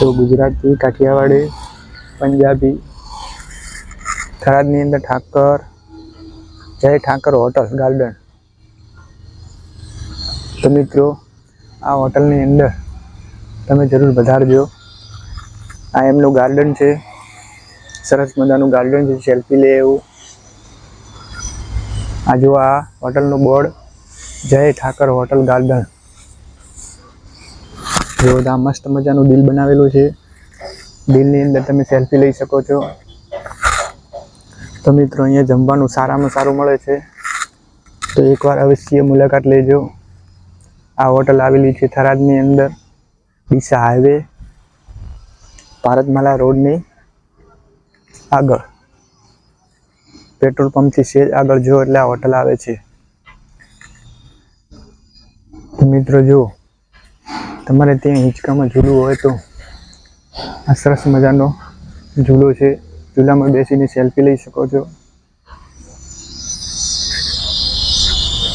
તો ગુજરાતી, કાઠિયાવાડી, પંજાબી, થરાદની અંદર ઠાકર, જય ઠાકર હોટલ ગાર્ડન. તો મિત્રો આ હોટલની અંદર તમે જરૂર પધારજો. આ એમનું ગાર્ડન છે, સરસ મજાનું ગાર્ડન છે, સેલ્ફી લે એવું. આ જો આ હોટલનું બોર્ડ, જય ઠાકર હોટલ ગાર્ડન. જો આ મસ્ત મજાનું દિલ બનાવેલું છે, દિલની અંદર તમે સેલ્ફી લઈ શકો છો. તો મિત્રો અહીંયા જમવાનું સારામાં સારું મળે છે, તો એકવાર અવશ્ય મુલાકાત લેજો. આ હોટલ આવેલી છે થરાદની અંદર, ડીસા હાઈવે, ભારતમાલા રોડની આગળ, પેટ્રોલ પંપથી સેજ આગળ જો એટલે આ હોટલ આવે છે. મિત્રો જો તમારે ત્યાં હિંચકામાં ઝૂલું હોય તો આ સરસ મજાનો ઝૂલો છે, ઝૂલામાં બેસીને સેલ્ફી લઈ શકો છો.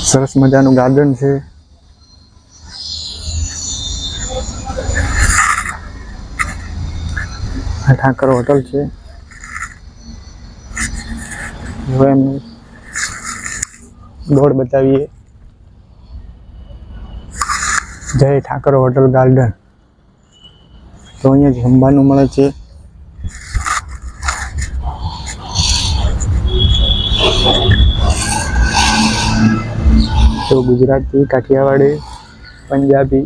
સરસ મજાનું ગાર્ડન છે. આ ઠાકર હોટલ છે. હવે એમનું બોર્ડ બતાવીએ, જય ઠાકર હોટલ ગાર્ડન. તો અહીંયા જમવાનું મળે છે. તો ગુજરાતી, કાઠિયાવાડી, પંજાબી,